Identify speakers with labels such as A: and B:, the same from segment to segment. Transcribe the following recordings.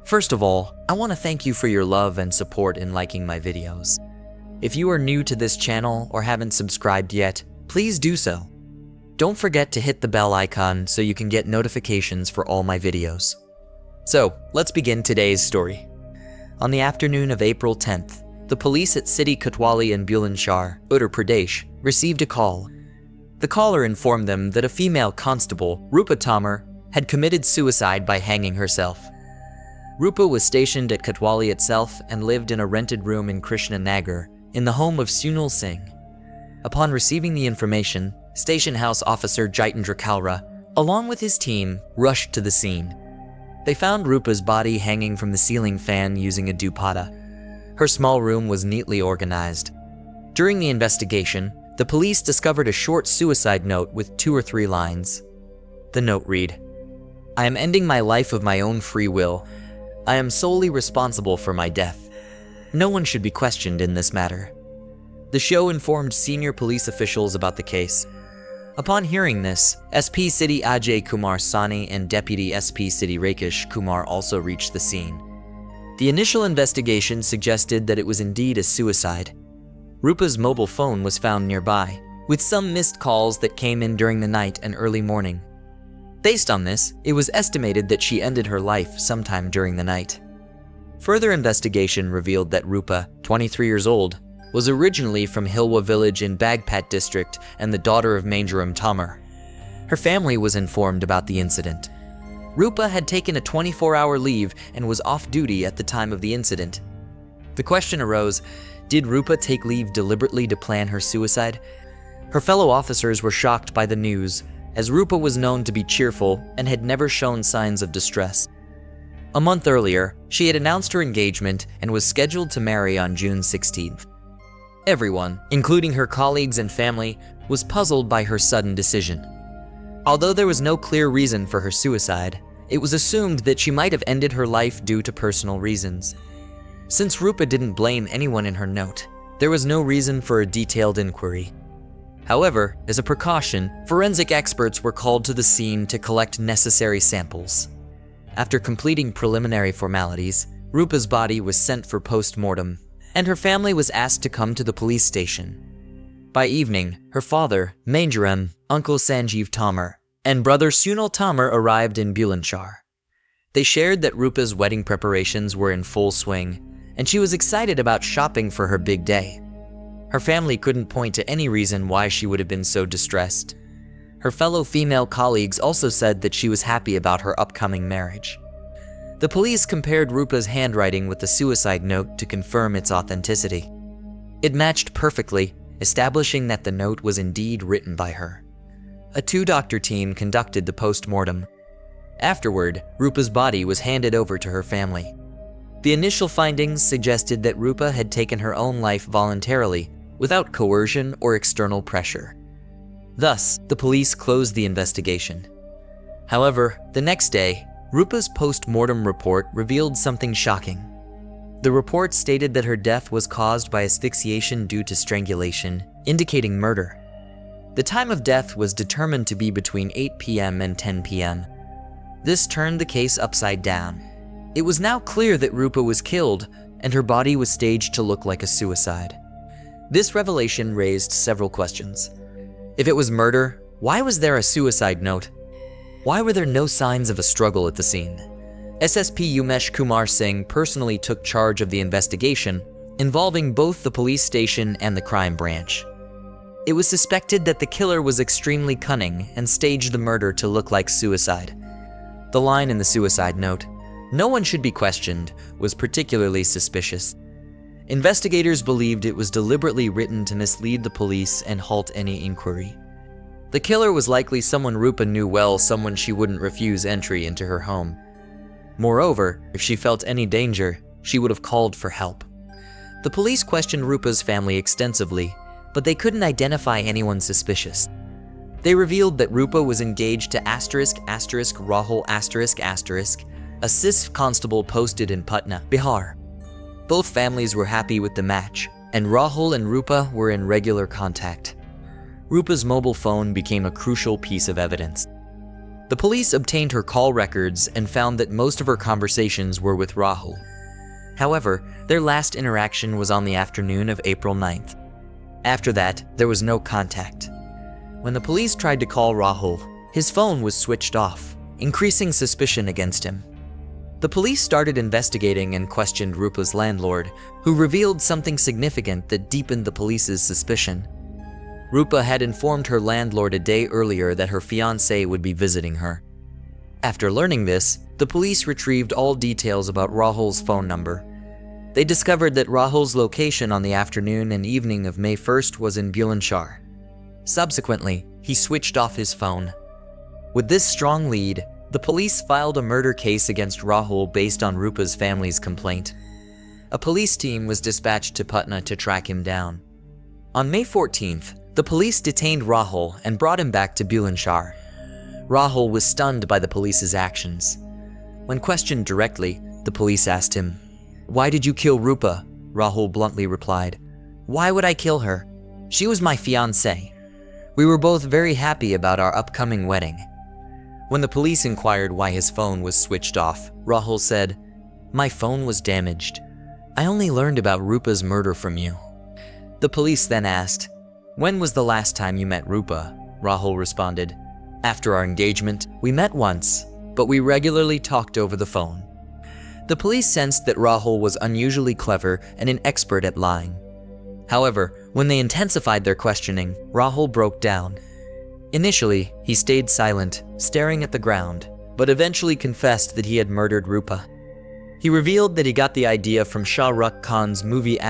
A: First of all, I want to thank you for your love and support in liking my videos. If you are new to this channel or haven't subscribed yet, please do so. Don't forget to hit the bell icon so you can get notifications for all my videos. So, let's begin today's story. On the afternoon of April 10th, the police at City Kotwali in Bulandshahr, Uttar Pradesh, received a call. The caller informed them that a female constable, Rupa Tomar, had committed suicide by hanging herself. Rupa was stationed at Kotwali itself and lived in a rented room in Krishna Nagar, in the home of Sunil Singh. Upon receiving the information, Station House Officer Jitendra Kalra, along with his team, rushed to the scene. They found Rupa's body hanging from the ceiling fan using a dupatta. Her small room was neatly organized. During the investigation, the police discovered a short suicide note with 2 or 3 lines. The note read, "I am ending my life of my own free will. I am solely responsible for my death. No one should be questioned in this matter." The show informed senior police officials about the case. Upon hearing this, SP City Ajay Kumar Sani and Deputy SP City Rakesh Kumar also reached the scene. The initial investigation suggested that it was indeed a suicide. Rupa's mobile phone was found nearby, with some missed calls that came in during the night and early morning. Based on this, it was estimated that she ended her life sometime during the night. Further investigation revealed that Rupa, 23 years old, was originally from Hilwa village in Bagpat district and the daughter of Manjuram Tomar. Her family was informed about the incident. Rupa had taken a 24-hour leave and was off duty at the time of the incident. The question arose, did Rupa take leave deliberately to plan her suicide? Her fellow officers were shocked by the news, as Rupa was known to be cheerful and had never shown signs of distress. A month earlier, she had announced her engagement and was scheduled to marry on June 16th. Everyone, including her colleagues and family, was puzzled by her sudden decision. Although there was no clear reason for her suicide, it was assumed that she might have ended her life due to personal reasons. Since Rupa didn't blame anyone in her note, there was no reason for a detailed inquiry. However, as a precaution, forensic experts were called to the scene to collect necessary samples. After completing preliminary formalities, Rupa's body was sent for post-mortem, and her family was asked to come to the police station. By evening, her father, Manjuram, Uncle Sanjeev Tomar, and brother Sunil Tomar arrived in Bulandshahr. They shared that Rupa's wedding preparations were in full swing, and she was excited about shopping for her big day. Her family couldn't point to any reason why she would have been so distressed. Her fellow female colleagues also said that she was happy about her upcoming marriage. The police compared Rupa's handwriting with the suicide note to confirm its authenticity. It matched perfectly, establishing that the note was indeed written by her. A 2-doctor team conducted the post-mortem. Afterward, Rupa's body was handed over to her family. The initial findings suggested that Rupa had taken her own life voluntarily, without coercion or external pressure. Thus, the police closed the investigation. However, the next day, Rupa's post-mortem report revealed something shocking. The report stated that her death was caused by asphyxiation due to strangulation, indicating murder. The time of death was determined to be between 8 p.m. and 10 p.m. This turned the case upside down. It was now clear that Rupa was killed, and her body was staged to look like a suicide. This revelation raised several questions. If it was murder, why was there a suicide note? Why were there no signs of a struggle at the scene? SSP Umesh Kumar Singh personally took charge of the investigation, involving both the police station and the crime branch. It was suspected that the killer was extremely cunning and staged the murder to look like suicide. The line in the suicide note, "No one should be questioned," was particularly suspicious. Investigators believed it was deliberately written to mislead the police and halt any inquiry. The killer was likely someone Rupa knew well, someone she wouldn't refuse entry into her home. Moreover, if she felt any danger, she would have called for help. The police questioned Rupa's family extensively, but they couldn't identify anyone suspicious. They revealed that Rupa was engaged to ***Rahul***, a CIS constable posted in Patna, Bihar. Both families were happy with the match, and Rahul and Rupa were in regular contact. Rupa's mobile phone became a crucial piece of evidence. The police obtained her call records and found that most of her conversations were with Rahul. However, their last interaction was on the afternoon of April 9th. After that, there was no contact. When the police tried to call Rahul, his phone was switched off, increasing suspicion against him. The police started investigating and questioned Rupa's landlord, who revealed something significant that deepened the police's suspicion. Rupa had informed her landlord a day earlier that her fiancé would be visiting her. After learning this, the police retrieved all details about Rahul's phone number. They discovered that Rahul's location on the afternoon and evening of May 1st was in Bulandshahr. Subsequently, he switched off his phone. With this strong lead, the police filed a murder case against Rahul based on Rupa's family's complaint. A police team was dispatched to Patna to track him down. On May 14th, the police detained Rahul and brought him back to Bulandshahr. Rahul was stunned by the police's actions. When questioned directly, the police asked him, "Why did you kill Rupa?" Rahul bluntly replied, "Why would I kill her? She was my fiancée. We were both very happy about our upcoming wedding." When the police inquired why his phone was switched off, Rahul said, "My phone was damaged. I only learned about Rupa's murder from you." The police then asked, "When was the last time you met Rupa?" Rahul responded, "After our engagement, we met once, but we regularly talked over the phone." The police sensed that Rahul was unusually clever and an expert at lying. However, when they intensified their questioning, Rahul broke down. Initially, he stayed silent, staring at the ground, but eventually confessed that he had murdered Rupa. He revealed that he got the idea from Shah Rukh Khan's movie ****.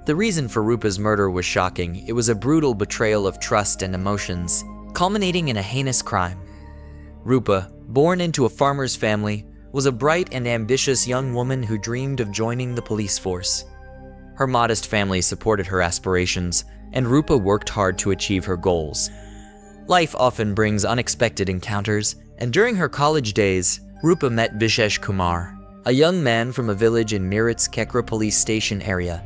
A: The reason for Rupa's murder was shocking. It was a brutal betrayal of trust and emotions, culminating in a heinous crime. Rupa, born into a farmer's family, was a bright and ambitious young woman who dreamed of joining the police force. Her modest family supported her aspirations, and Rupa worked hard to achieve her goals. Life often brings unexpected encounters, and during her college days, Rupa met Vishesh Kumar, a young man from a village in Meerut's Kekra police station area.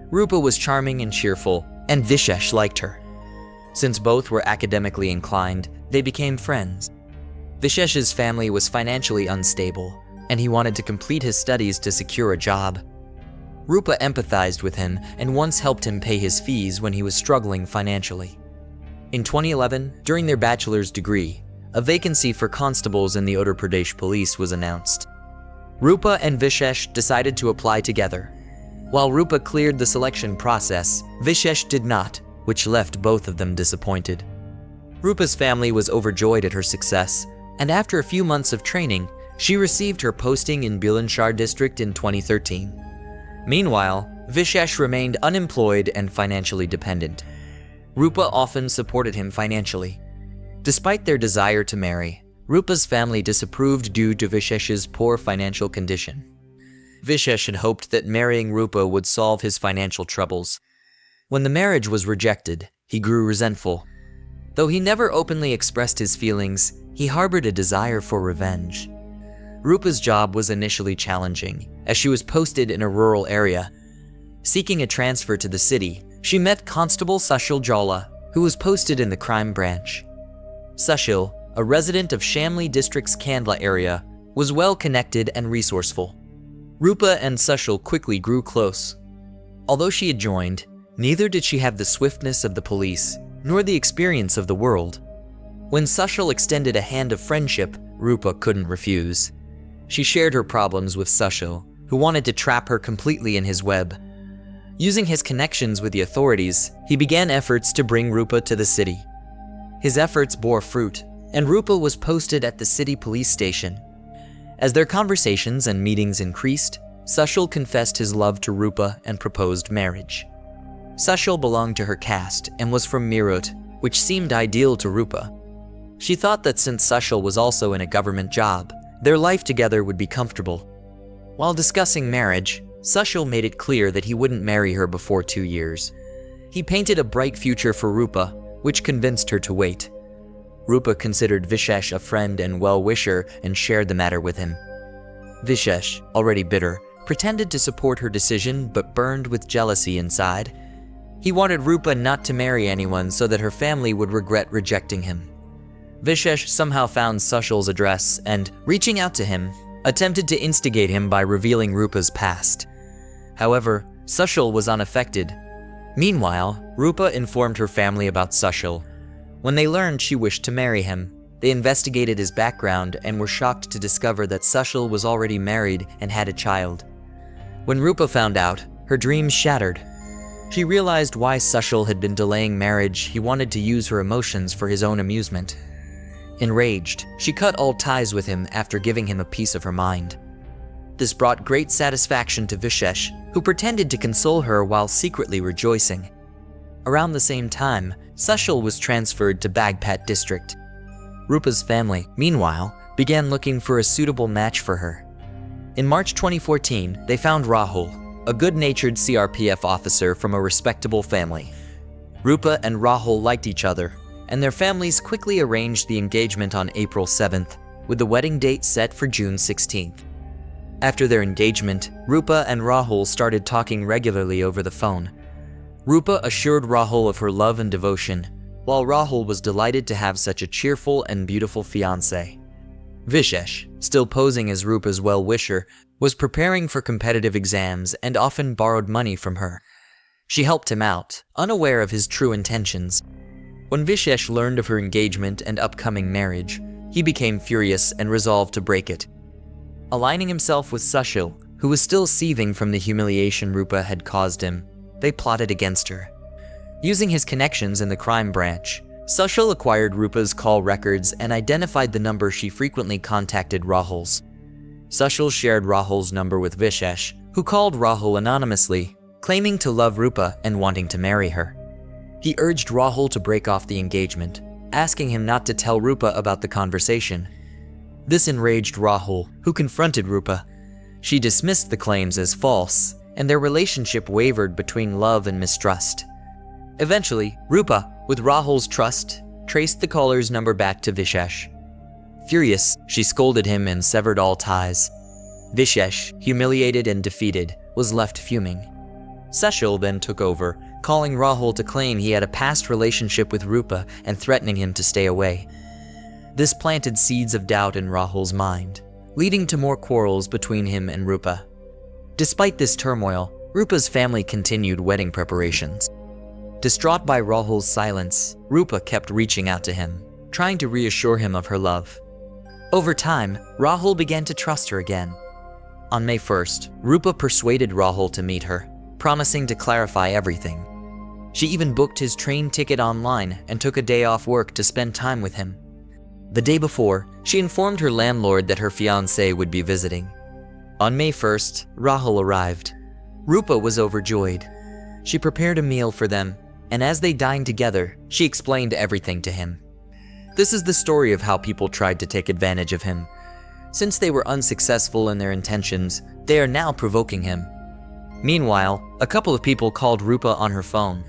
A: Rupa was charming and cheerful, and Vishesh liked her. Since both were academically inclined, they became friends. Vishesh's family was financially unstable, and he wanted to complete his studies to secure a job. Rupa empathized with him and once helped him pay his fees when he was struggling financially. In 2011, during their bachelor's degree, a vacancy for constables in the Uttar Pradesh police was announced. Rupa and Vishesh decided to apply together. While Rupa cleared the selection process, Vishesh did not, which left both of them disappointed. Rupa's family was overjoyed at her success, and after a few months of training, she received her posting in Bulandshahr district in 2013. Meanwhile, Vishesh remained unemployed and financially dependent. Rupa often supported him financially. Despite their desire to marry, Rupa's family disapproved due to Vishesh's poor financial condition. Vishesh had hoped that marrying Rupa would solve his financial troubles. When the marriage was rejected, he grew resentful. Though he never openly expressed his feelings, he harbored a desire for revenge. Rupa's job was initially challenging, as she was posted in a rural area. Seeking a transfer to the city, she met Constable Sushil Jawla, who was posted in the crime branch. Sushil, a resident of Shamli district's Kandla area, was well-connected and resourceful. Rupa and Sushil quickly grew close. Although she had joined, neither did she have the swiftness of the police, nor the experience of the world. When Sushil extended a hand of friendship, Rupa couldn't refuse. She shared her problems with Sushil, who wanted to trap her completely in his web. Using his connections with the authorities, he began efforts to bring Rupa to the city. His efforts bore fruit, and Rupa was posted at the city police station. As their conversations and meetings increased, Sushil confessed his love to Rupa and proposed marriage. Sushil belonged to her caste and was from Meerut, which seemed ideal to Rupa. She thought that since Sushil was also in a government job, their life together would be comfortable. While discussing marriage, Sushil made it clear that he wouldn't marry her before 2 years. He painted a bright future for Rupa, which convinced her to wait. Rupa considered Vishesh a friend and well-wisher and shared the matter with him. Vishesh, already bitter, pretended to support her decision but burned with jealousy inside. He wanted Rupa not to marry anyone so that her family would regret rejecting him. Vishesh somehow found Sushal's address and, reaching out to him, attempted to instigate him by revealing Rupa's past. However, Sushal was unaffected. Meanwhile, Rupa informed her family about Sushal. When they learned she wished to marry him, they investigated his background and were shocked to discover that Sushal was already married and had a child. When Rupa found out, her dreams shattered. She realized why Sushal had been delaying marriage. He wanted to use her emotions for his own amusement. Enraged, she cut all ties with him after giving him a piece of her mind. This brought great satisfaction to Vishesh, who pretended to console her while secretly rejoicing. Around the same time, Sushal was transferred to Bagpat district. Rupa's family, meanwhile, began looking for a suitable match for her. In March 2014, they found Rahul, a good-natured CRPF officer from a respectable family. Rupa and Rahul liked each other, and their families quickly arranged the engagement on April 7th, with the wedding date set for June 16th. After their engagement, Rupa and Rahul started talking regularly over the phone. Rupa assured Rahul of her love and devotion, while Rahul was delighted to have such a cheerful and beautiful fiancée. Vishesh, still posing as Rupa's well-wisher, was preparing for competitive exams and often borrowed money from her. She helped him out, unaware of his true intentions. When Vishesh learned of her engagement and upcoming marriage, he became furious and resolved to break it. Aligning himself with Sushal, who was still seething from the humiliation Rupa had caused him, they plotted against her. Using his connections in the crime branch, Sushal acquired Rupa's call records and identified the number she frequently contacted Rahul's. Sushal shared Rahul's number with Vishesh, who called Rahul anonymously, claiming to love Rupa and wanting to marry her. He urged Rahul to break off the engagement, asking him not to tell Rupa about the conversation. This enraged Rahul, who confronted Rupa. She dismissed the claims as false, and their relationship wavered between love and mistrust. Eventually, Rupa, with Rahul's trust, traced the caller's number back to Vishesh. Furious, she scolded him and severed all ties. Vishesh, humiliated and defeated, was left fuming. Sushal then took over, calling Rahul to claim he had a past relationship with Rupa and threatening him to stay away. This planted seeds of doubt in Rahul's mind, leading to more quarrels between him and Rupa. Despite this turmoil, Rupa's family continued wedding preparations. Distraught by Rahul's silence, Rupa kept reaching out to him, trying to reassure him of her love. Over time, Rahul began to trust her again. On May 1st, Rupa persuaded Rahul to meet her, promising to clarify everything. She even booked his train ticket online and took a day off work to spend time with him. The day before, she informed her landlord that her fiancé would be visiting. On May 1st, Rahul arrived. Rupa was overjoyed. She prepared a meal for them, and as they dined together, she explained everything to him. This is the story of how people tried to take advantage of him. Since they were unsuccessful in their intentions, they are now provoking him. Meanwhile, a couple of people called Rupa on her phone.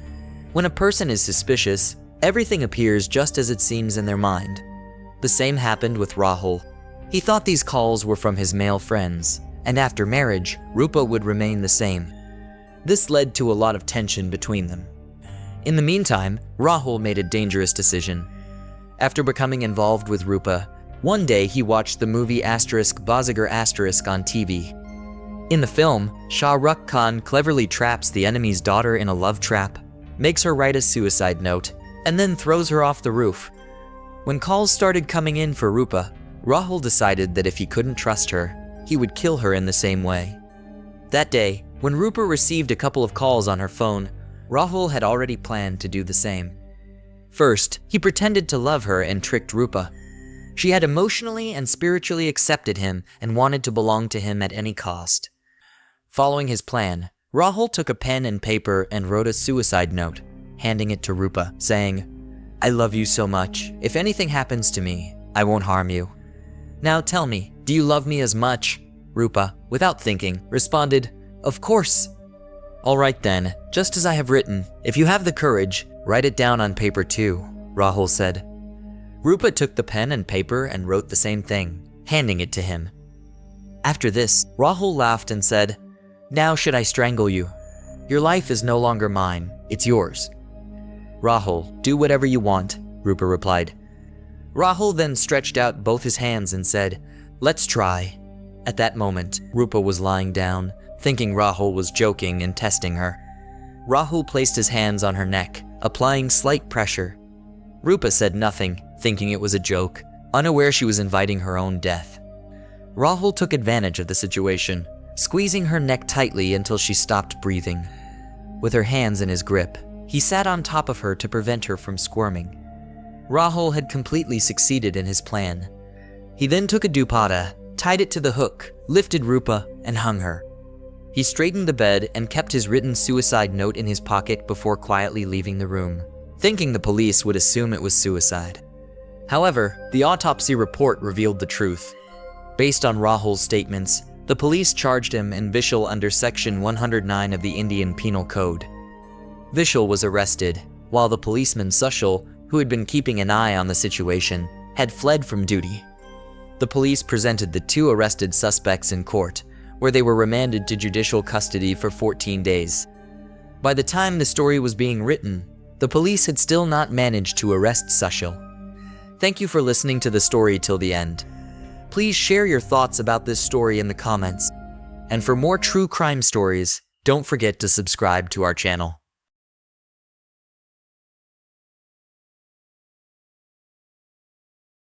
A: When a person is suspicious, everything appears just as it seems in their mind. The same happened with Rahul. He thought these calls were from his male friends, and after marriage, Rupa would remain the same. This led to a lot of tension between them. In the meantime, Rahul made a dangerous decision. After becoming involved with Rupa, one day he watched the movie Bazigar on TV. In the film, Shah Rukh Khan cleverly traps the enemy's daughter in a love trap, makes her write a suicide note, and then throws her off the roof. When calls started coming in for Rupa, Rahul decided that if he couldn't trust her, he would kill her in the same way. That day, when Rupa received a couple of calls on her phone, Rahul had already planned to do the same. First, he pretended to love her and tricked Rupa. She had emotionally and spiritually accepted him and wanted to belong to him at any cost. Following his plan, Rahul took a pen and paper and wrote a suicide note, handing it to Rupa, saying, "I love you so much. If anything happens to me, I won't harm you. Now tell me, do you love me as much?" Rupa, without thinking, responded, "Of course." "All right then, just as I have written, if you have the courage, write it down on paper too," Rahul said. Rupa took the pen and paper and wrote the same thing, handing it to him. After this, Rahul laughed and said, "Now should I strangle you? Your life is no longer mine, it's yours." "Rahul, do whatever you want," Rupa replied. Rahul then stretched out both his hands and said, "Let's try." At that moment, Rupa was lying down, thinking Rahul was joking and testing her. Rahul placed his hands on her neck, applying slight pressure. Rupa said nothing, thinking it was a joke, unaware she was inviting her own death. Rahul took advantage of the situation, squeezing her neck tightly until she stopped breathing. With her hands in his grip, he sat on top of her to prevent her from squirming. Rahul had completely succeeded in his plan. He then took a dupatta, tied it to the hook, lifted Rupa, and hung her. He straightened the bed and kept his written suicide note in his pocket before quietly leaving the room, thinking the police would assume it was suicide. However, the autopsy report revealed the truth. Based on Rahul's statements, the police charged him and Vishal under Section 109 of the Indian Penal Code. Vishal was arrested, while the policeman Sushil, who had been keeping an eye on the situation, had fled from duty. The police presented the two arrested suspects in court, where they were remanded to judicial custody for 14 days. By the time the story was being written, the police had still not managed to arrest Sushil. Thank you for listening to the story till the end. Please share your thoughts about this story in the comments. And for more true crime stories, don't forget to subscribe to our channel.